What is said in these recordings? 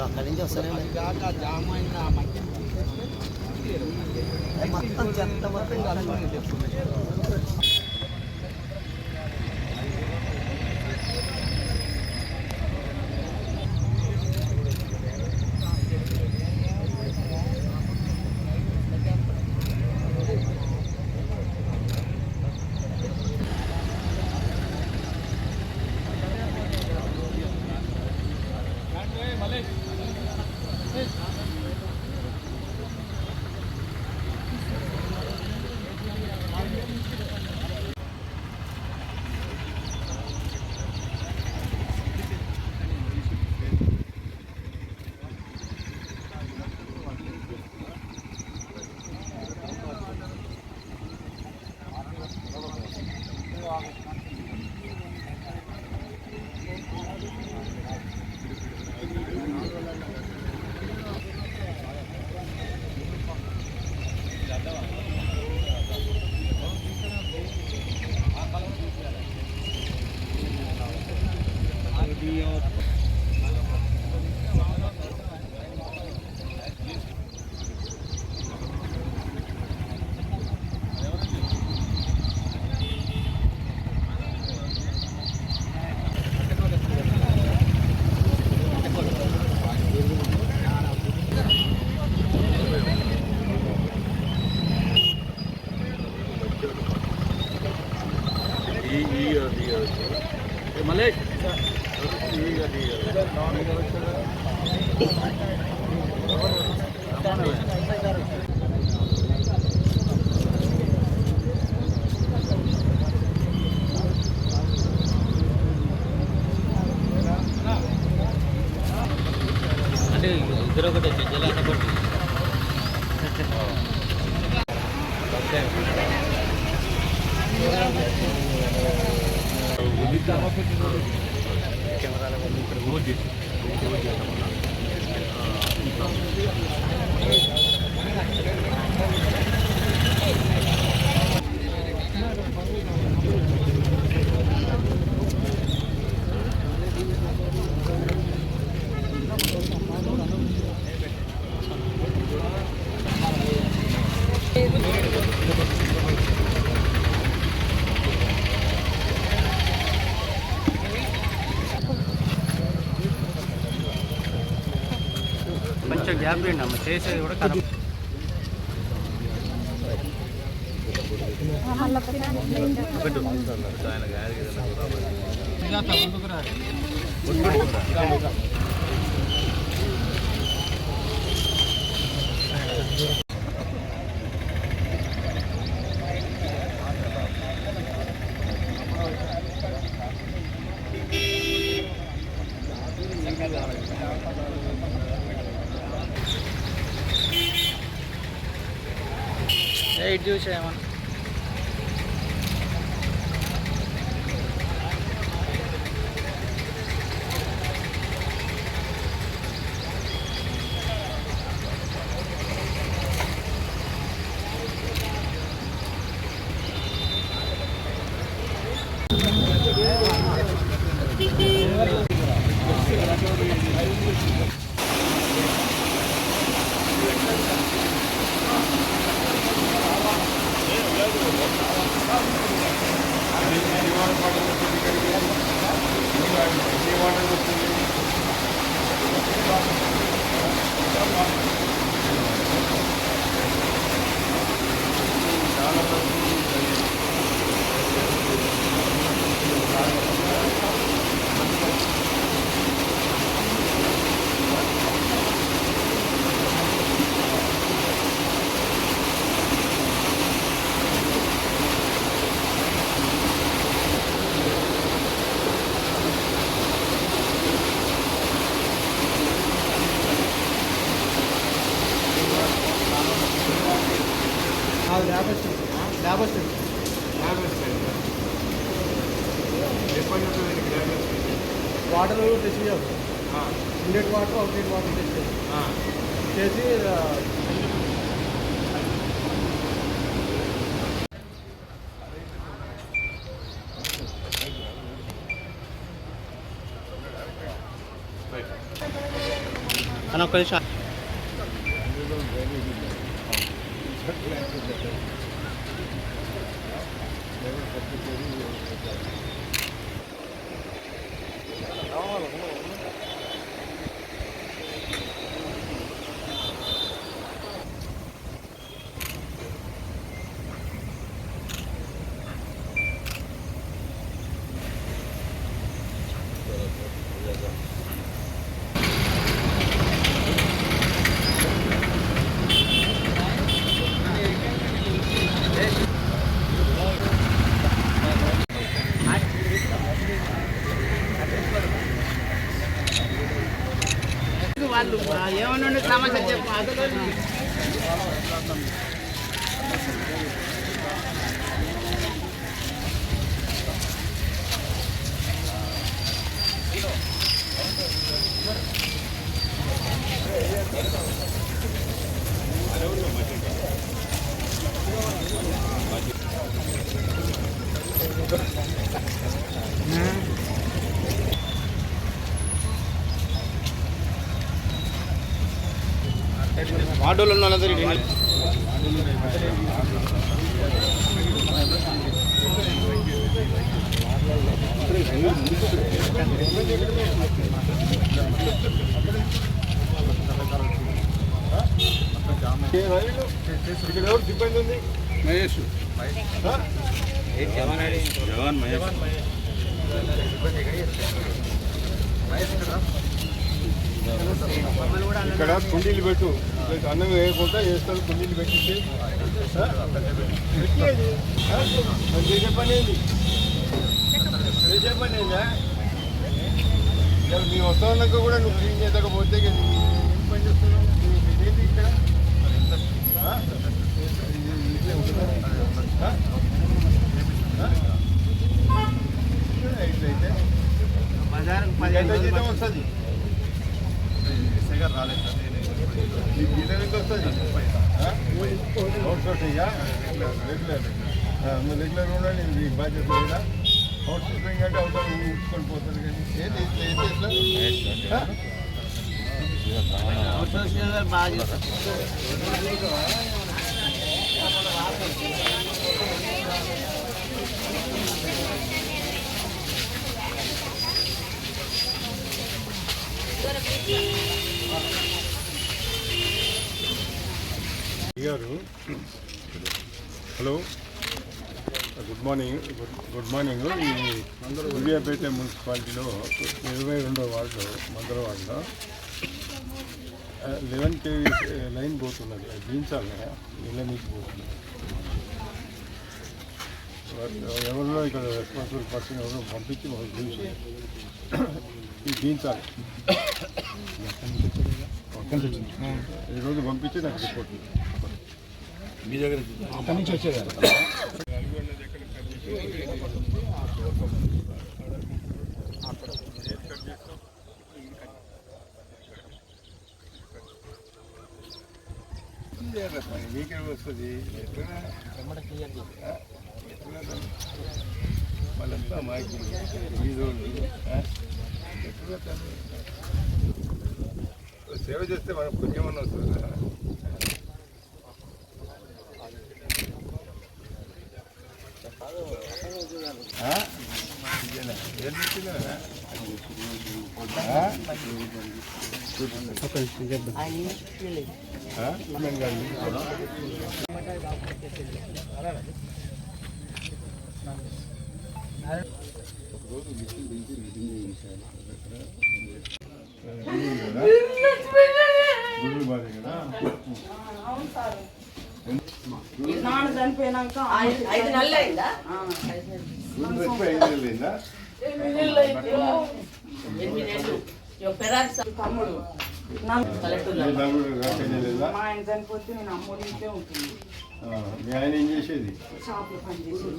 అక్కడి నుంచి వస్తానే మొత్తం చెత్త మొత్తం మలేష్ అంటే ఇద్దరు ఒకటి చెయ్యాలి అనుకోండి కొంచెం గ్యాప్ వేయండి అమ్మ చేసేది కూడా కరెక్ట్ ఇటు చూసేమన్నా వాటర్ టెస్ట్ చేయాలి inlet water outlet water test చేసి అని ఒక్క నిమిషం. వాళ్ళు ఏమన్నా సమస్య చెప్పు అసలు వార్డులో ఉన్న వాళ్ళందరూ ఇక్కడ ఎవరు సిబ్బంది ఉంది? మహేష్ జవాన్ మహేష్ ఇక్కడ కుండీలు పెట్టు, అన్నం వేయకుండా వేస్తారు. కుండీలు పెట్టించి చేసే పని ఏంది? చేసే పని ఏందా? మీ వస్తాక కూడా నువ్వు క్లీన్ చేయకపోతే ఏం పని చేస్తున్నావు? ఏంటి ఇక్కడ ఇట్లయితే ఎంత జీతం వస్తుంది? రాలేదు సార్. నీకు జీతం ఎంత వస్తుంది? అవుట్ సోర్సింగ్ రెగ్యులర్ రెగ్యులర్ కూడా నేను బాధ్యత లేదా? అవుట్ సోర్సింగ్ అంటే అవుతారు ఊడ్చుకొని పోతుంది. కానీ ఏంటి ఎట్లా అవుట్ సోర్సింగ్ బాగా హలో, గుడ్ మార్నింగ్. ఈ సూర్యాపేట మున్సిపాలిటీలో 22వ వార్డు మందర వార్డులో 11 kV లైన్ పోతున్నది. అది దించాలి, ఇళ్ళ నీకు పోతున్నది. ఎవరిలో ఇక్కడ రెస్పాన్సిబుల్ పర్సన్ ఎవరో పంపించి మాకు దించి ఇది దించాలి. ఈరోజు పంపించి నాకు రిపోర్ట్ మీ దగ్గర అక్కడి నుంచి వచ్చేది. మీకే వస్తుంది వాళ్ళంతా మాకు సేవ చేస్తే మనకు పుణ్యమని వస్తుంది కదా. చనిపోయినాక 5 నెలలు అయిందా? తమ్ముడు మా ఆయన చనిపోతే నేను అమ్మోడించే ఉంటుంది. మీ ఆయన ఏం చేసేది? షాప్లో పని చేసేది.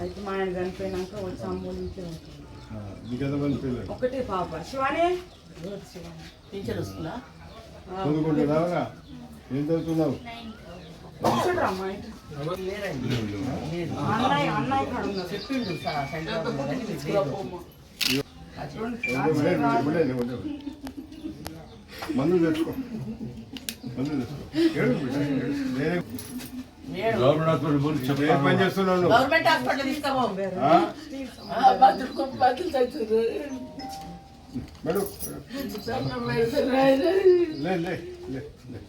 అయితే మా ఆయన చనిపోయినాక వచ్చి అమ్మోడించే ఉంటుంది. ఒకటే పాప శివానే. టీచర్ వస్తుందా? చదువుకుంటున్నావురా? ఏం చదువుతున్నావు? అన్నయ్య కాడ ఉన్నా చెప్పిండు. మందు తెచ్చుకో ఏడు వేరే గవర్నమెంట్ హాస్పిటల్ పోయి ఇప్పుడు ఏం పని చేస్తున్నావు నువ్వు? గవర్నమెంట్ హాస్పిటల్ తీస్తాము ఆ? బతులు మేడం లే లే లే లే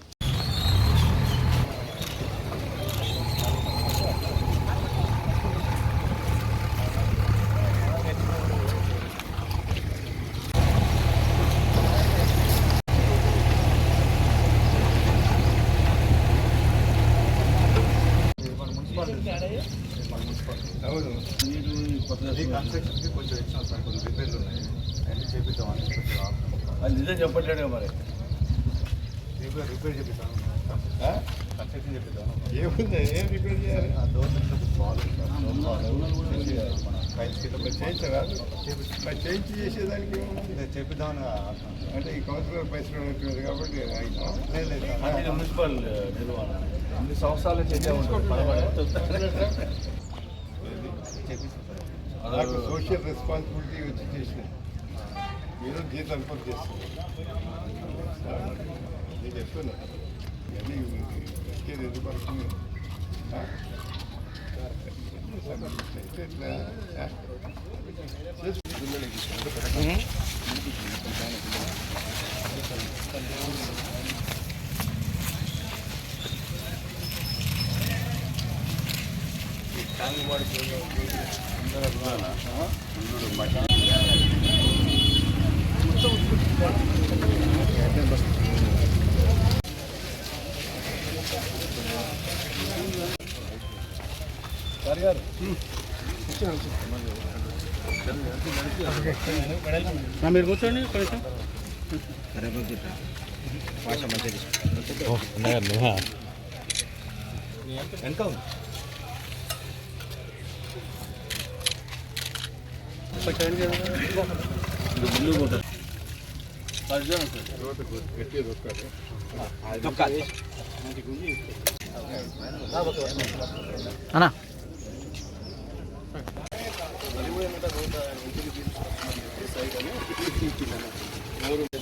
అవును కన్స్ట్రక్షన్కి కొంచెం ఇచ్చిన సార్ కొంచెం రిపేర్లు ఉన్నాయి అన్నీ చేపిద్దామని అది నిజం చెప్పట్లేడు మరి రిపేర్ చేపిస్తాను కన్స్ట్రక్షన్ చేపిద్దాం ఏముంది ఏం రిపేర్ చేయాలి చేయించరా మరి చేయించి చేసేదానికి ఏముంది? చేపిద్దామని అంటే ఈ కౌన్సిలర్ పైసలు ఉంటుంది కాబట్టి లేదు మున్సిపల్ నిర్వహణ అన్ని సంవత్సరాలు చేసే నాకు సోషల్ రెస్పాన్సిబిలిటీ వచ్చి చేసినాయి మీరు జీతం అనుకోని చేస్తుంది నేను చెప్తున్నా ఇవన్నీ ఎక్కేది ఎందుకు అనుకున్నాను మీరు కూర్చోండి కొంచెం ఎంత గట్టి దొక్కాలి అన్నా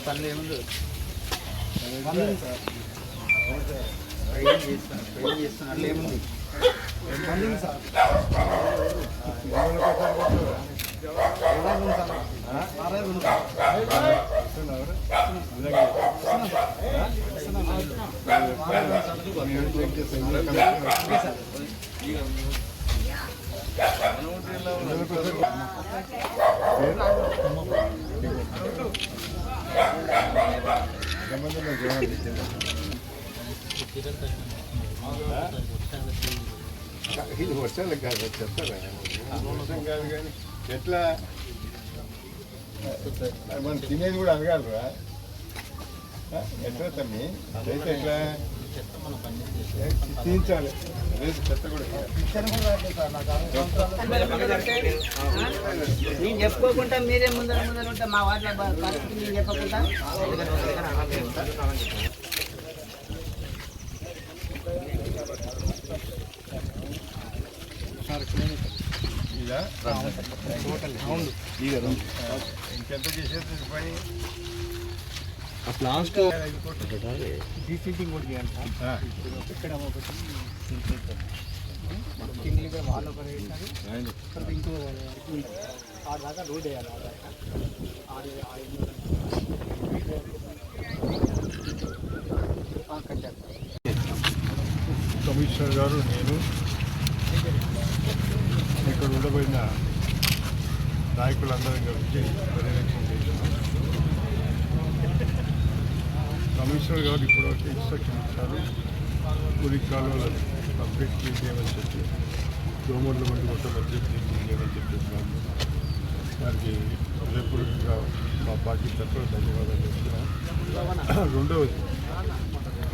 పనులు ఏముంది చేస్తున్నారు ఏముంది ఇది వర్షాలకు కాదు చెప్తారా వర్షం కాదు కానీ ఎట్లా మనం తినేది కూడా అడగాలరా ఎట్లా తమ్మి అయితే ఎట్లా తీయించాలి రేపు చెత్త కూడా నేను చెప్పుకోకుండా మీరే ముందర ముందర ఉంటా మా వాటిలో పరిస్థితి నేను చెప్పకుండా ఇదా ఇంకెంత చేసేది పని లాస్ట్ డీసీటింగ్ కూడా చేయాలి ఇక్కడ ఒకటి వాళ్ళు ఒకటి వేస్తారు ఇంకో ఆరు దాకా రోడ్ వేయాలి కమిషనర్ గారు నేను ఇక్కడ ఉండబోయిన నాయకులందరం కలిసి పర్యవేక్షణ చేసినాం. కమిషనర్ గారు ఇప్పటివరకు ఇన్స్ట్రక్షన్ ఇచ్చారు మురికి కాలువలను కంప్లీట్ క్లీన్ చేయమని చెప్పి దోమర్ల వంటి మొత్తం బడ్జెట్ క్లీన్ చేయమని చెప్పేసినాము. వారికి హృదయపూర్వకంగా మా పార్టీ తరఫున ధన్యవాదాలు చెప్తున్నాం. రెండవది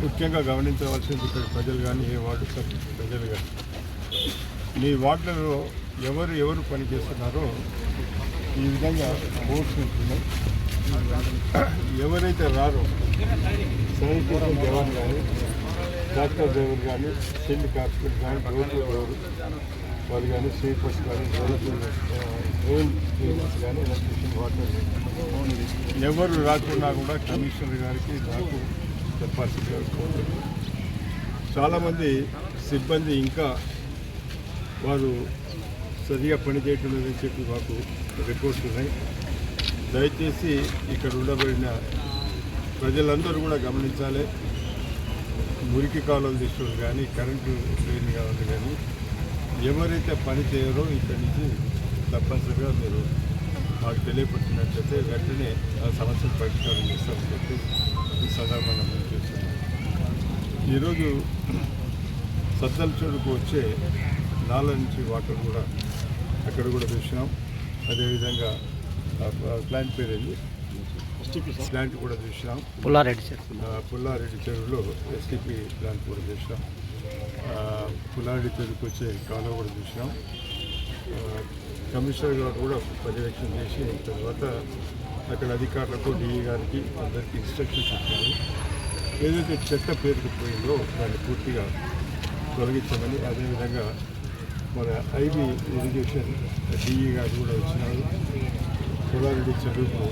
ముఖ్యంగా గమనించవలసింది ఇక్కడ ప్రజలు కానీ ఏ వార్డు ప్రజలు కానీ మీ వార్డులలో ఎవరు పనిచేస్తున్నారో ఈ విధంగా బోర్డ్స్ ఉంటున్నాయి. ఎవరైతే రారో శానిటేషన్ జవాన్ కానీ డాక్టర్ డ్రైవర్ కానీ సెల్ కార్పొరేట్ కానీ రోడ్లు ఎవరు వాళ్ళు కానీ స్వీపర్స్ కానీ డ్రైన్ క్లీనర్స్ కానీ ఎలక్ట్రిషియన్ వాటర్ ఎవరు రాకున్నా కూడా కమిషనర్ గారికి నాకు చెప్పాల్సిందిగా కోరుతున్నాను. చాలామంది సిబ్బంది ఇంకా వారు సరిగా పనిచేయటం లేదని చెప్పి మాకు రిపోర్ట్స్ ఉన్నాయి. దయచేసి ఇక్కడ ఉండబడిన ప్రజలందరూ కూడా గమనించాలి. మురికి కాలువలు తీసుకోవడం కానీ కరెంటు డ్రైన్ కావాలి కానీ ఎవరైతే పని చేయరో ఇక్కడి నుంచి తప్పనిసరిగా మీరు మాకు తెలియపడుతున్నట్లయితే వెంటనే ఆ సమస్యను పరిష్కారం చేస్తామని చెప్పి ఈ సందర్భంగా మేము చేస్తున్నాం. ఈరోజు సద్దల చెరువుకు వచ్చే నాల నుంచి వాటర్ కూడా అక్కడ కూడా చూసినాం. అదేవిధంగా ప్లాంట్ పేరు ఏంది ప్లాంట్ కూడా చూసినాం. పుల్లారెడ్డి చెరువులో ఎస్టీపీ ప్లాంట్ కూడా చూసినాం. పుల్లారెడ్డి చెరువుకు వచ్చే కాలువ కూడా చూసినాం. కమిషనర్ గారు కూడా పర్యవేక్షణ చేసి తర్వాత అక్కడ అధికారులకు డిఈ గారికి అందరికీ ఇన్స్ట్రక్షన్స్ ఇచ్చారు. ఏదైతే చెత్త పేరుకుపోయిందో దాన్ని పూర్తిగా తొలగించమని, అదేవిధంగా మన ఐబీ ఇరిగేషన్ డిఈ గారు కూడా వచ్చినారు. పుల్లారెడ్డి చెరువుకు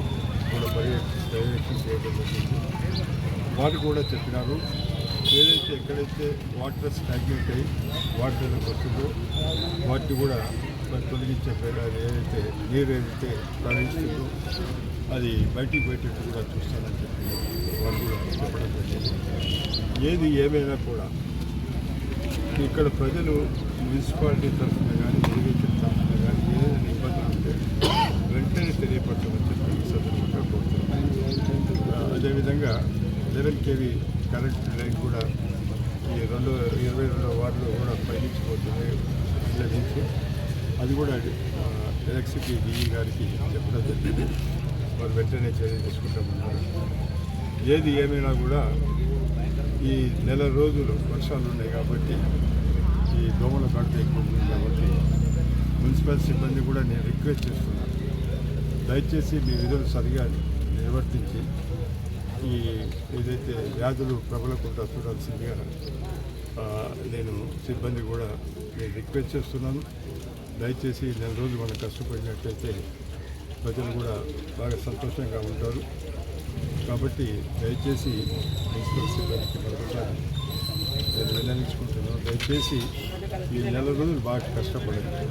కూడా పర్యవేక్షణ చేయడం జరిగింది. వారు కూడా చెప్పినారు ఏదైతే ఎక్కడైతే వాటర్ స్టాగ్నేట్ అయ్యి వాటర్లోకి వస్తుందో వాటిని కూడా మరి తొలగించే అది ఏదైతే నీరు ఏదైతే ప్రవహిస్తుందో అది బయటికి పోయేటట్టు కూడా చూస్తానని చెప్పి వాళ్ళు కూడా చెప్పడం జరిగింది. ఏది ఏమైనా కూడా ఇక్కడ ప్రజలు మున్సిపాలిటీ తరఫున కానీ ఇరిగేషన్ తరఫున కానీ ఏదైనా ఇబ్బందులు ఉంటే వెంటనే తెలియపరచమని చెప్పి ఈ సందర్భంగా కోరుతున్నాను. అదేవిధంగా 11 kV కరెంట్ లైన్ కూడా ఈ 22వ వార్డులో కూడా పయనించిపోతుంది నుంచి అది కూడా ఎలక్ట్రిసిటీ డిఈ గారికి చెప్పడం జరిగింది. వారు వెంటనే చర్య తీసుకుంటామన్నారు. ఏది ఏమైనా కూడా ఈ నెల రోజులు వర్షాలు ఉన్నాయి కాబట్టి ఈ దోమల కాటు ఎక్కువ ఉంది కాబట్టి మున్సిపల్ సిబ్బంది కూడా నేను రిక్వెస్ట్ చేస్తున్నాను, దయచేసి మీ విధులు సరిగా నిర్వర్తించి ఈ ఏదైతే వ్యాధులు ప్రబలకుండా చూడాల్సిందిగా నేను సిబ్బంది కూడా నేను రిక్వెస్ట్ చేస్తున్నాను. దయచేసి నెల రోజులు మనం కష్టపడినట్లయితే ప్రజలు కూడా బాగా సంతోషంగా ఉంటారు. కాబట్టి దయచేసి మున్సిపల్ సిబ్బందికి మరొకసారి నేను విన్నవించుకుంటున్నాను. దయచేసి ఈ నెల రోజులు బాగా కష్టపడండి.